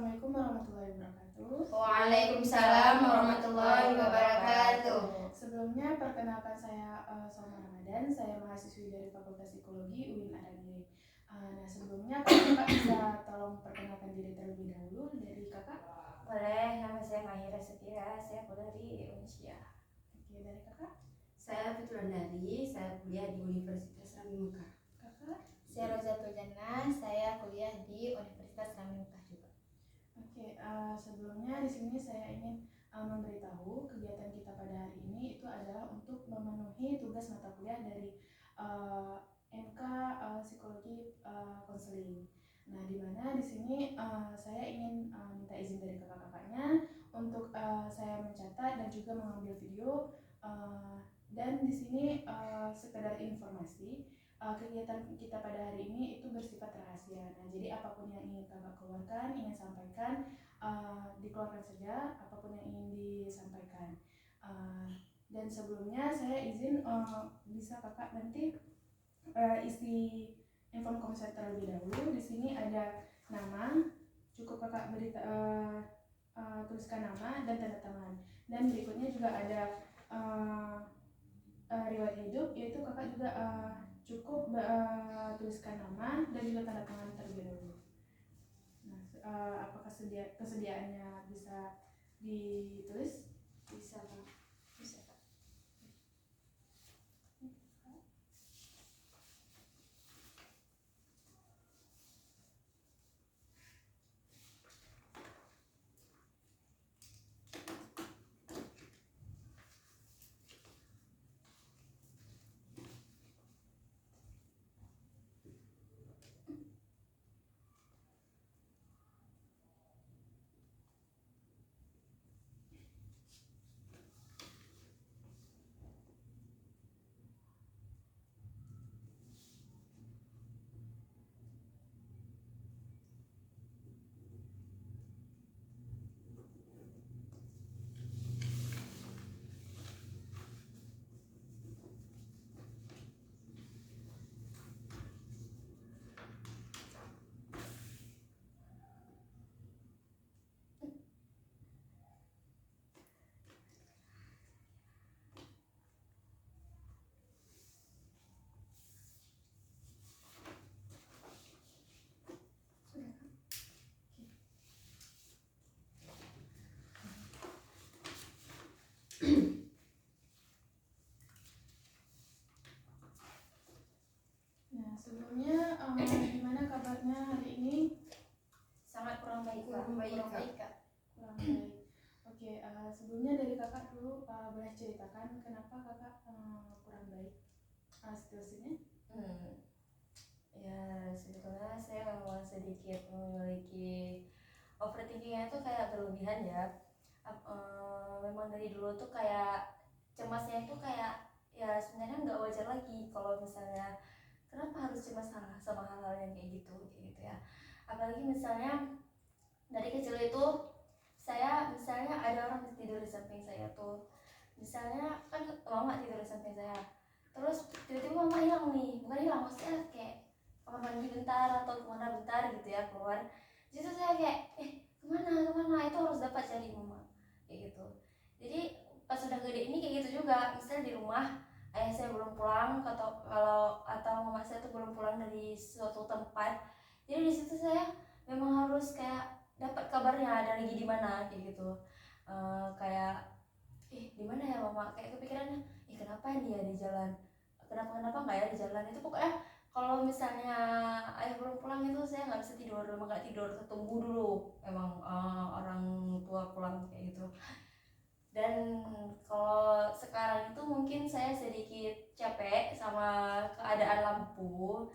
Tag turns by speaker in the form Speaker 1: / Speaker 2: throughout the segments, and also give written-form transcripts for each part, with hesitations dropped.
Speaker 1: Assalamualaikum warahmatullahi wabarakatuh.
Speaker 2: Waalaikumsalam warahmatullahi wabarakatuh.
Speaker 1: Sebelumnya perkenalkan saya Salma Ramadan, saya mahasiswi dari Fakultas Psikologi UIN Arani. Nah sebelumnya kakak bisa tolong perkenalkan diri terlebih dahulu dari kakak?
Speaker 2: Boleh, nama saya Mahira Setira, saya kuliah di Indonesia.
Speaker 1: Oke, dari kakak?
Speaker 3: Saya Fitrandari, saya kuliah di Universitas Rami Mekah.
Speaker 1: Kakak?
Speaker 4: Saya Rozatul Jannah, saya kuliah di Universitas Rami Mekah juga.
Speaker 1: Oke, sebelumnya di sini saya ingin memberitahu kegiatan kita pada hari ini itu adalah untuk memenuhi tugas mata kuliah dari MK Psikologi Konseling. Nah, di mana di sini saya ingin minta izin dari kakak-kakaknya untuk saya mencatat dan juga mengambil video dan di sini sekedar informasi. Kegiatan kita pada hari ini itu bersifat rahasia. Nah, jadi apapun yang ingin kakak keluarkan, ingin sampaikan, dikeluarkan saja apapun yang ingin disampaikan. Dan sebelumnya saya izin bisa kakak nanti isi inform komser terlebih dahulu. Di sini ada nama, cukup kakak tuliskan nama dan tanda tangan. Dan berikutnya juga ada riwayat hidup, yaitu kakak juga cukup tuliskan nama dan juga tanda tangan terlebih dahulu. Nah, apakah kesediaannya bisa ditulis?
Speaker 3: Bisa, Pak.
Speaker 1: Bisa, Kak. Nah, sebelumnya gimana kabarnya hari ini?
Speaker 2: Sangat kurang baik, Kak.
Speaker 3: Kurang baik, Kak.
Speaker 1: Kurang baik. Oke, sebelumnya dari kakak dulu boleh ceritakan kenapa kakak kurang baik situasinya?
Speaker 2: Ya sebetulnya saya memang sedikit memiliki overthinkingnya tuh kayak berlebihan ya. Memang dari dulu tuh kayak cemasnya itu kayak ya sebenarnya nggak wajar lagi kalau misalnya kenapa harus cemas sama hal-hal yang kayak gitu ya. Apalagi misalnya dari kecil itu saya misalnya ada orang tidur di samping saya tuh, misalnya kan mama tidur di samping saya, terus tiba-tiba mama hilang nih, bukan hilang maksudnya kayak kamar mandi bentar atau kemana bentar gitu ya keluar. Di situ saya kayak kemana itu harus dapat cari mama kayak gitu. Jadi pas sudah gede ini kayak gitu juga, misalnya di rumah ayah saya belum pulang atau mama saya tuh belum pulang dari suatu tempat, jadi di situ saya memang harus kayak dapat kabarnya ada lagi di mana kayak gitu. Kayak di mana ya mama, kayak kepikirannya kenapa dia di jalan, kenapa nggak ya di jalan itu. Pokoknya kalau misalnya ayah belum pulang itu saya nggak bisa tidur, memang nggak tidur, tunggu dulu emang orang tua pulang kayak gitu. Dan kalau sekarang itu mungkin saya sedikit capek sama keadaan lampu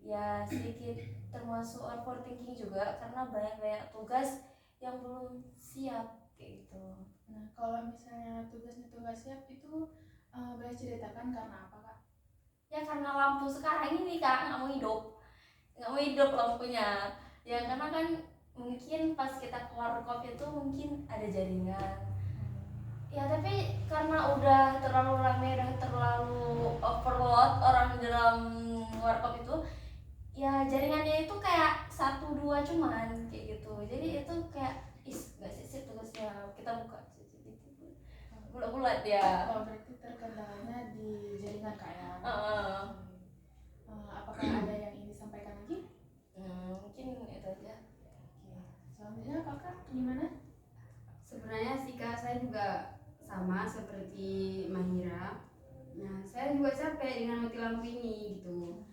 Speaker 2: ya, sedikit termasuk overthinking juga karena banyak tugas yang belum siap kayak gitu.
Speaker 1: Nah, kalau misalnya tugasnya tugas siap itu boleh ceritakan karena apa, Kak?
Speaker 2: Ya karena lampu sekarang ini, Kak, nggak mau hidup lampunya ya, karena kan mungkin pas kita keluar warkop itu mungkin ada jaringan ya, tapi karena udah terlalu ramai, udah terlalu overload orang di dalam warkop itu ya, jaringannya itu kayak satu dua cuman kayak gitu. Jadi itu kayak nggak sih tugasnya kita buka gitu bulat-bulat ya.
Speaker 1: Oh, berarti terkendalanya di jaringan Kak ya. Apakah ada yang ingin disampaikan lagi?
Speaker 2: Mungkin itu aja.
Speaker 1: Oke. Selanjutnya Kakak gimana?
Speaker 3: Sebenarnya sih Kak, saya juga sama seperti Mahira. Nah, saya juga capek dengan mati lampu ini gitu.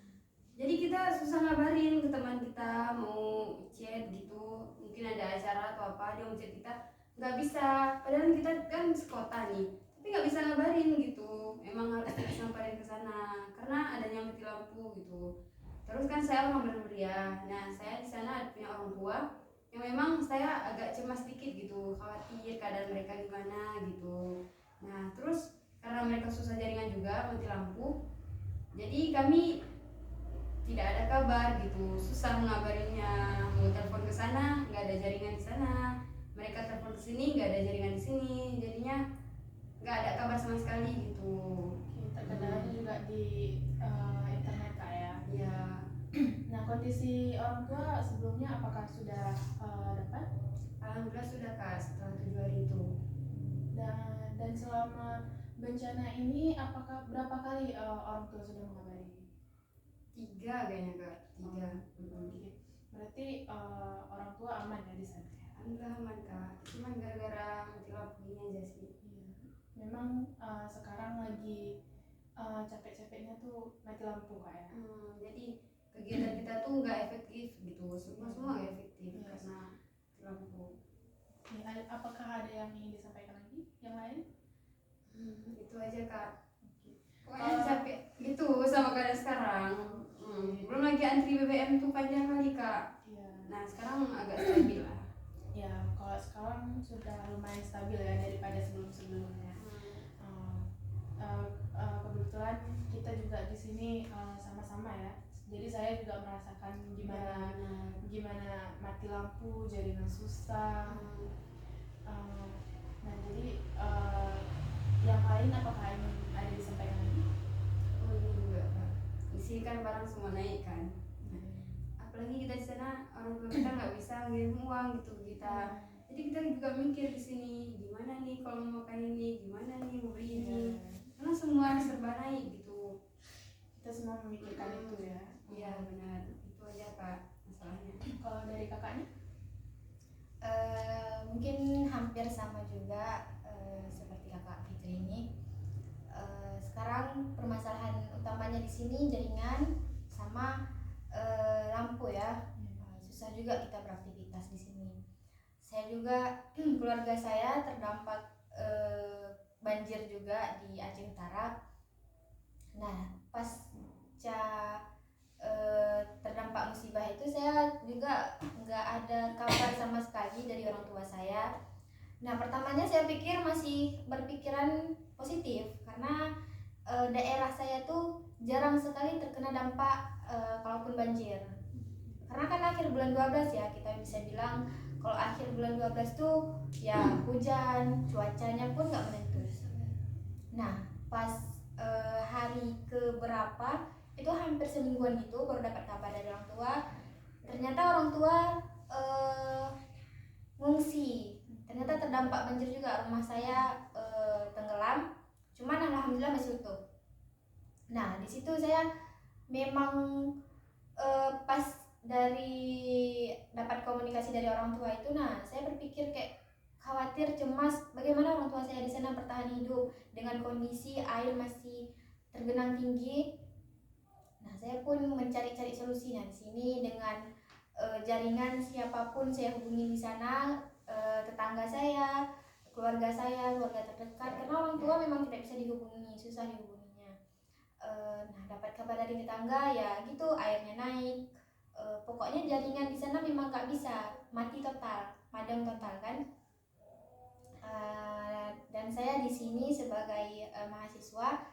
Speaker 3: Jadi kita susah ngabarin ke teman kita mau chat gitu, mungkin ada acara atau apa, dia mau chat kita nggak bisa. Padahal kita kan sekota nih, tapi nggak bisa ngabarin gitu. Emang harus kita samperin ke sana karena adanya mati lampu gitu. Terus kan saya orang bermeriah. Nah, saya di sana punya orang tua yang memang saya agak cemas dikit gitu, khawatir keadaan mereka gimana gitu. Nah, terus karena mereka susah jaringan juga mati lampu, jadi kami tidak ada kabar gitu, susah mengabarinnya. Mau telepon ke sana nggak ada jaringan di sana, mereka telepon ke sini nggak ada jaringan di sini, jadinya nggak ada kabar sama sekali gitu.
Speaker 1: Oke, terkendalanya juga di internet Kak ya.
Speaker 3: Ya,
Speaker 1: Nah, kondisi orang tua sebelumnya apakah sudah dapat?
Speaker 3: alhamdulillah sudah Kak, setelah 7 hari itu.
Speaker 1: Dan selama bencana ini apakah berapa kali orang tua sudah mengabari?
Speaker 3: 3 kayaknya Kak, 3.
Speaker 1: Oke. Berarti orang tua aman ya di sana ya?
Speaker 3: Alhamdulillah aman Kak, cuman gara-gara mati lampu ini aja sih.
Speaker 1: Iya. Memang sekarang lagi capek-capeknya tuh mati lampu Kak ya.
Speaker 3: Jadi kegiatan kita tuh nggak efektif gitu, semua nggak efektif
Speaker 1: Iya.
Speaker 3: karena mati lampu.
Speaker 1: Nih, apakah ada yang ingin disampaikan lagi? Yang lain?
Speaker 3: Itu aja Kak.
Speaker 1: Oke.
Speaker 3: Pokoknya capek gitu sama keadaan sekarang. Belum lagi antri BBM tuh panjang kali Kak.
Speaker 1: Iya.
Speaker 3: Nah sekarang agak stabil lah.
Speaker 1: Ya, kalau sekarang sudah lumayan stabil ya daripada sebelum-sebelumnya. Kebetulan kita juga di sini sama-sama ya. Jadi saya juga merasakan gimana mati lampu, jaringan susah. Nah, jadi yang lain apakah ingin ada disampaikan lagi?
Speaker 3: Oh ini juga Kak. Di sini kan barang semua naik kan. Apalagi kita di sana orang tua kita nggak bisa ngirim uang gitu ke kita. Jadi kita juga mikir di sini gimana nih kalau mau makan ini, gimana nih mau beli ini. Karena semua serba naik gitu.
Speaker 1: Kita semua memikirkan itu ya.
Speaker 3: Iya benar, itu aja Kak masalahnya.
Speaker 1: Kalau dari kakaknya?
Speaker 4: Mungkin hampir sama juga seperti kakak Fitri ini. Sekarang permasalahan utamanya di sini jaringan sama lampu ya. Susah juga kita beraktivitas di sini. Saya juga keluarga saya terdampak banjir juga di Aceh Utara. Nah, pasca terdampak musibah itu saya juga nggak ada kabar sama sekali dari orang tua saya. Nah, pertamanya saya pikir masih berpikiran positif karena daerah saya tuh jarang sekali terkena dampak kalaupun banjir. Karena kan akhir bulan 12 ya, kita bisa bilang kalau akhir bulan 12 tuh ya hujan, cuacanya pun nggak menentu. Nah, pas hari keberapa itu hampir semingguan gitu baru dapat kabar dari orang tua. Ternyata orang tua ngungsi. Ternyata terdampak banjir juga, rumah saya tenggelam. Cuman alhamdulillah masih utuh. Nah, di situ saya memang pas dari dapat komunikasi dari orang tua itu, nah saya berpikir kayak khawatir, cemas bagaimana orang tua saya di sana bertahan hidup dengan kondisi air masih tergenang tinggi. Nah, saya pun mencari-cari solusi. Nah, di sini dengan jaringan siapapun saya hubungi di sana, tetangga saya, keluarga terdekat, karena orang tua memang tidak bisa dihubungi, susah dihubunginya. Nah, dapat kabar dari tetangga ya gitu, airnya naik. Pokoknya jaringan di sana memang nggak bisa, mati total, padam total kan. Dan saya di sini sebagai mahasiswa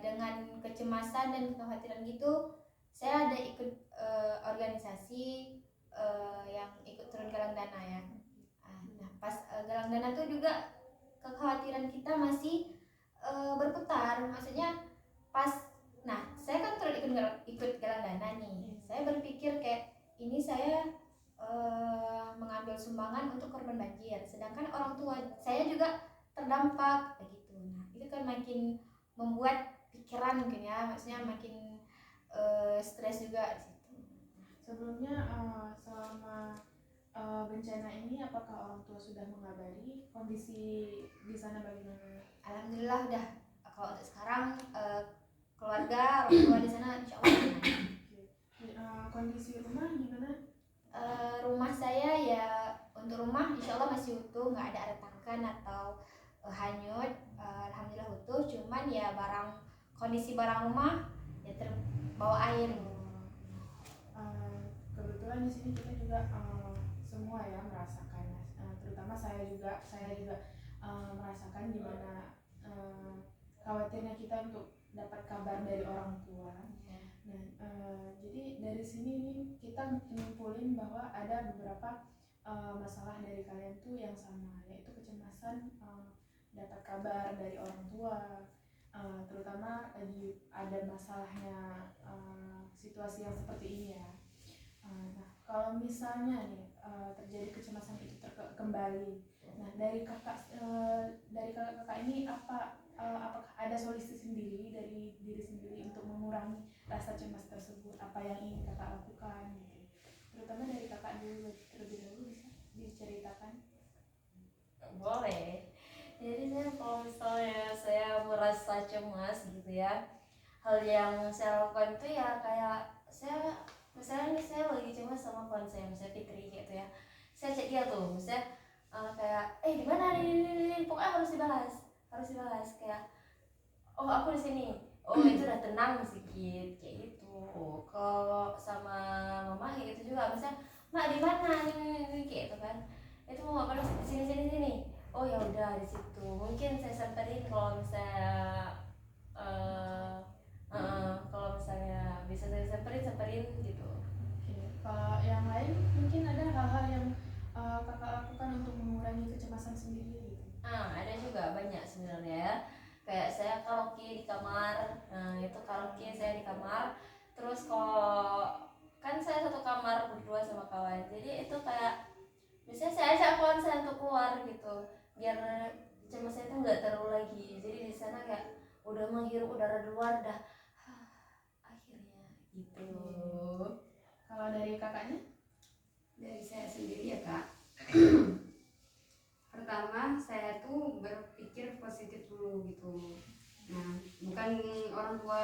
Speaker 4: dengan kecemasan dan kekhawatiran gitu, saya ada ikut organisasi yang ikut turun galang dana ya. Nah, pas galang dana tuh juga kekhawatiran kita masih berputar, maksudnya pas, nah saya kan turun ikut galang dana nih, saya berpikir kayak ini saya mengambil sumbangan untuk korban banjir, sedangkan orang tua saya juga terdampak begitu. Nah itu kan makin membuat pikiran mungkin ya, maksudnya makin stres juga di situ.
Speaker 1: Sebelumnya selama bencana ini apakah orang tua sudah mengabari kondisi di sana bagaimana?
Speaker 4: Alhamdulillah udah. Kalau untuk sekarang keluarga orang tua di sana insya Allah aman.
Speaker 1: Kondisi rumah gimana?
Speaker 4: Rumah saya ya, untuk rumah insya Allah masih utuh, nggak ada retakan atau hanyut. Alhamdulillah utuh, cuman ya kondisi barang rumah ya terbawa air gitu.
Speaker 1: Kebetulan di sini kita juga semua ya merasakan, terutama saya juga merasakan gimana khawatirnya kita untuk dapat kabar dari orang tua. Nah, jadi dari sini nih kita menyimpulin bahwa ada beberapa masalah dari kalian tuh yang sama, yaitu kecemasan dapat kabar dari orang tua, terutama lagi ada masalahnya situasi yang seperti ini ya. Nah, kalau misalnya nih terjadi kecemasan itu kembali, nah dari kakak ini apakah ada solusi sendiri dari diri sendiri untuk mengurangi rasa cemas tersebut? Apa yang ingin kakak lakukan gitu? Terutama dari kakak dulu, terlebih dahulu bisa diceritakan?
Speaker 2: Boleh. Jadi saya kalau misalnya saya merasa cemas gitu ya, hal yang saya lakukan itu ya kayak saya misalnya nih saya lagi cemas sama kawan saya, misalnya Fitri gitu ya, saya cek dia tuh misalnya kayak di mana nih pokoknya harus dibalas kayak oh aku di sini, oh itu udah tenang sedikit kayak gitu. Kalau sama mama kayak gitu juga, misalnya mak di mana nih kayak gitu kan, itu mau apa sini oh ya udah di situ mungkin saya samperin kalau misalnya kalau misalnya bisa saya samperin gitu.
Speaker 1: Kalau yang lain mungkin ada hal-hal yang kakak lakukan untuk mengurangi kecemasan sendiri gitu?
Speaker 2: Ada juga banyak sebenarnya ya, kayak saya karaoke di kamar. Nah itu karaoke saya di kamar, terus kalau kan saya satu kamar berdua sama kawan, jadi itu kayak biasanya saya ajak kawan saya untuk keluar gitu biar cemasnya itu nggak terlalu lagi, jadi di sana kayak udah menghirup udara di luar dah akhirnya gitu.
Speaker 1: Kalau dari kakaknya?
Speaker 3: Dari saya sendiri ya kak, pertama saya tuh berpikir positif dulu gitu. Nah bukan orang tua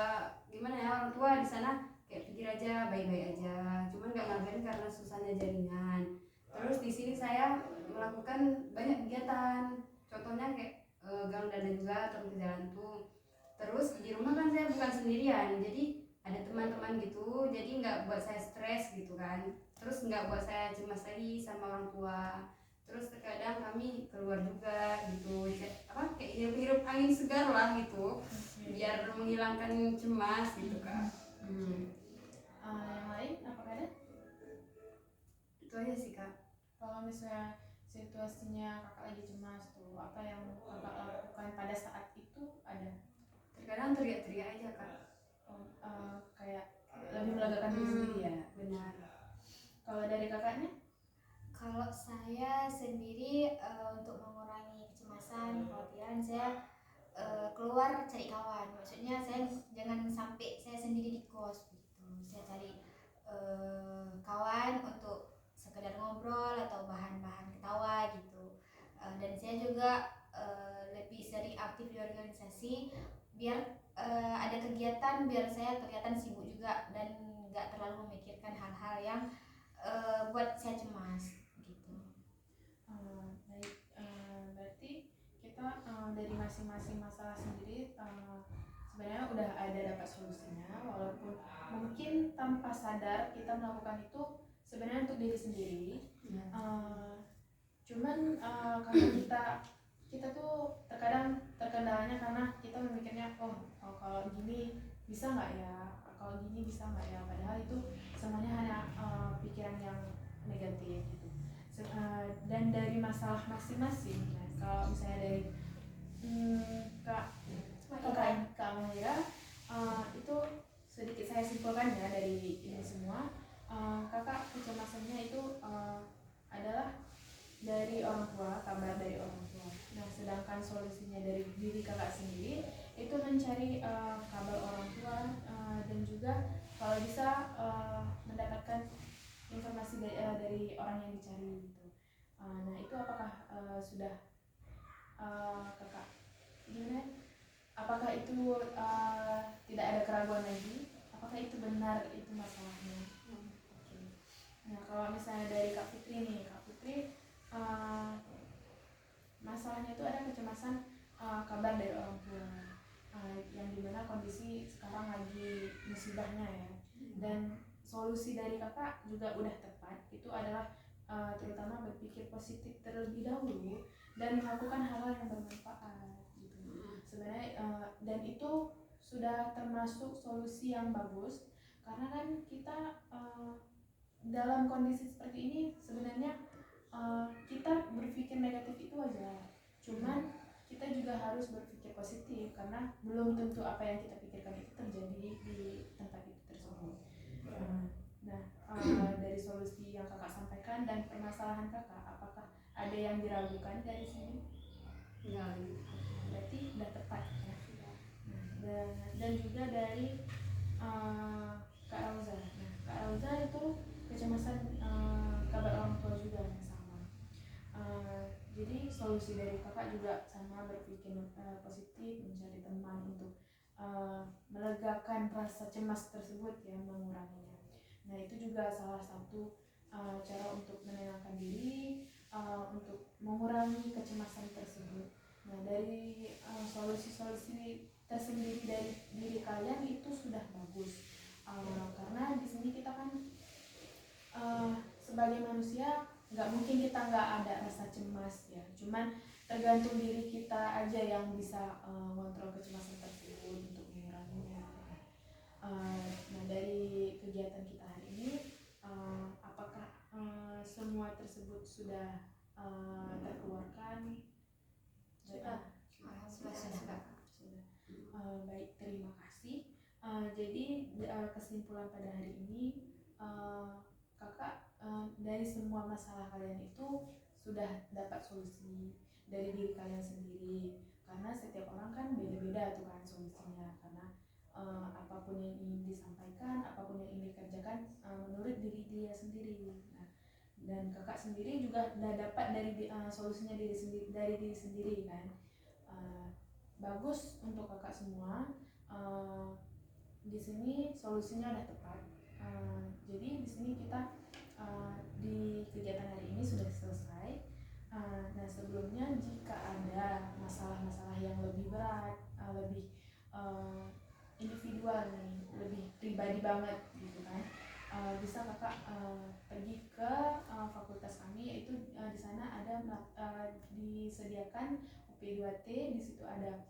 Speaker 3: gimana ya, orang tua di sana kayak pikir aja baik-baik aja, cuman nggak ngabarin karena susahnya jaringan. Terus di sini saya melakukan banyak kegiatan, contohnya kayak gang dada juga, turun ke jalan tuh. Terus di rumah kan saya bukan sendirian, jadi ada teman-teman gitu, jadi nggak buat saya stres gitu kan. Terus nggak buat saya cemas lagi sama orang tua. Terus terkadang kami keluar juga gitu, kayak hirup-hirup angin segar lah gitu, biar menghilangkan cemas gitu kak.
Speaker 1: Yang lain apakah ada?
Speaker 3: Itu aja sih kak.
Speaker 1: Kalau misalnya situasinya kakak lagi cemas tuh, apa yang kakak lakukan pada saat itu ada?
Speaker 3: Terkadang teriak-teriak aja kak.
Speaker 1: Kayak lebih melegakan diri sendiri ya?
Speaker 3: Benar.
Speaker 1: Kalau dari kakaknya?
Speaker 4: Kalau saya sendiri untuk mengurangi kecemasan, kekhawatiran, saya keluar cari kawan. Maksudnya saya jangan sampai saya sendiri di kos gitu. Saya cari kawan untuk sekedar ngobrol atau bahan-bahan ketawa gitu. Dan saya juga lebih sering aktif di organisasi biar ada kegiatan, biar saya kelihatan sibuk juga dan nggak terlalu memikirkan hal-hal yang buat saya cemas.
Speaker 1: Baik, berarti kita dari masing-masing masalah sendiri sebenarnya udah ada dapat solusinya, walaupun mungkin tanpa sadar kita melakukan itu sebenarnya untuk diri sendiri. Cuman karena kita tuh terkadang terkendalanya karena kita memikirnya kalau gini bisa nggak ya, kalau gini bisa nggak ya, padahal itu semuanya hanya pikiran yang negatif gitu. Dan dari masalah masing-masing, nah, kalau misalnya dari Kak Mahira, itu sedikit saya simpulkan ya dari ini semua, kakak kecemasannya itu adalah dari orang tua, kabar dari orang tua. Nah, sedangkan solusinya dari diri kakak sendiri itu mencari kabar orang tua, dan juga kalau bisa mendapatkan informasi dari orang yang dicari gitu. Nah, itu apakah sudah kakak gimana? Apakah itu tidak ada keraguan lagi? Apakah itu benar itu masalahnya? Oke. Nah, kalau misalnya dari Kak Fitri nih, Kak Fitri, masalahnya itu ada kecemasan kabar dari orang tua, yang dimana kondisi sekarang lagi musibahnya ya. Dan solusi dari kakak juga udah tepat, itu adalah terutama berpikir positif terlebih dahulu dan melakukan hal-hal yang bermanfaat gitu. Sebenarnya dan itu sudah termasuk solusi yang bagus, karena kan kita dalam kondisi seperti ini sebenarnya kita berpikir negatif itu wajar, cuman kita juga harus berpikir positif karena belum tentu apa yang kita pikirkan itu terjadi di tempat itu tersebut. Nah, dari solusi yang kakak sampaikan dan permasalahan kakak, apakah ada yang diragukan dari sini?
Speaker 3: Enggak.
Speaker 1: Berarti sudah tepat ya. Dan juga dari Kak Rauza. Nah, Kak Rauza itu kecemasan kabar orang tua juga yang sama. Jadi solusi dari kakak juga sama, berpikir positif, mencari teman untuk melegakan rasa cemas tersebut ya, menguranginya. Nah, itu juga salah satu cara untuk menenangkan diri, untuk mengurangi kecemasan tersebut. Nah, dari solusi-solusi tersendiri dari diri kalian itu sudah bagus, karena di sini kita kan sebagai manusia nggak mungkin kita nggak ada rasa cemas ya, cuman tergantung diri kita aja yang bisa ngontrol kecemasan tersebut untuk menguranginya. Nah, dari kegiatan kita hari ini, apakah semua tersebut sudah terkeluarkan?
Speaker 2: Sudah.
Speaker 1: Sudah. Baik, terima kasih. Jadi kesimpulan pada hari ini, kakak dari semua masalah kalian itu sudah dapat solusi dari diri kalian sendiri, karena setiap orang kan beda-beda tuh kan solusinya, karena apapun yang ingin disampaikan, apapun yang ingin dikerjakan menurut diri dia sendiri. Nah, dan kakak sendiri juga udah dapat dari solusinya dari diri sendiri kan. Bagus untuk kakak semua. Di sini solusinya udah tepat. Jadi di sini kita di kegiatan hari ini sudah selesai. Nah, sebelumnya jika ada masalah-masalah yang lebih berat, lebih individual nih, lebih pribadi banget gitu kan, bisa kakak pergi ke fakultas kami, yaitu di sana ada disediakan UP2T. Di situ ada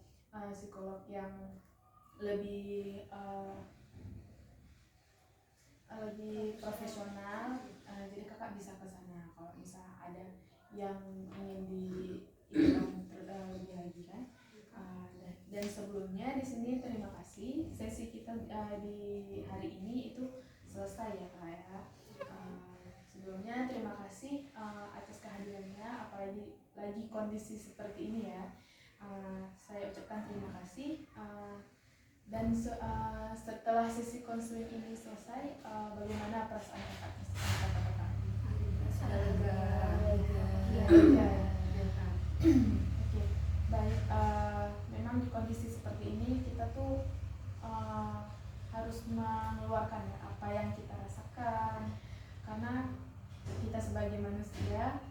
Speaker 1: psikolog yang lebih profesional, jadi kakak bisa ke sana kalau misal ada yang ingin diikutkan lebih lagi kan. Dan sebelumnya di sini terima kasih, sesi kita di hari ini itu selesai ya kak ya. Sebelumnya terima kasih atas kehadirannya, apalagi lagi kondisi seperti ini ya. Saya ucapkan terima kasih. Dan setelah sesi konseling ini selesai, bagaimana perasaan kakak tentang kata-kata?
Speaker 3: Lega.
Speaker 1: Oke, baik. Memang di kondisi seperti ini kita tuh harus mengeluarkan ya apa yang kita rasakan, karena kita sebagai manusia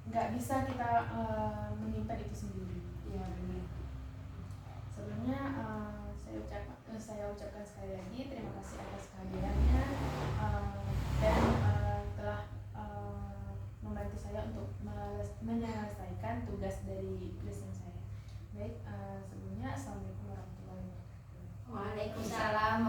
Speaker 1: nggak bisa kita menyimpan itu sendiri.
Speaker 3: Iya, benar.
Speaker 1: Sebelumnya saya ucapkan sekali lagi terima kasih atas kehadirannya, dan telah membantu saya untuk menyelesaikan tugas dari dosen saya. Baik, sebelumnya assalamualaikum warahmatullahi wabarakatuh.
Speaker 3: Waalaikumsalam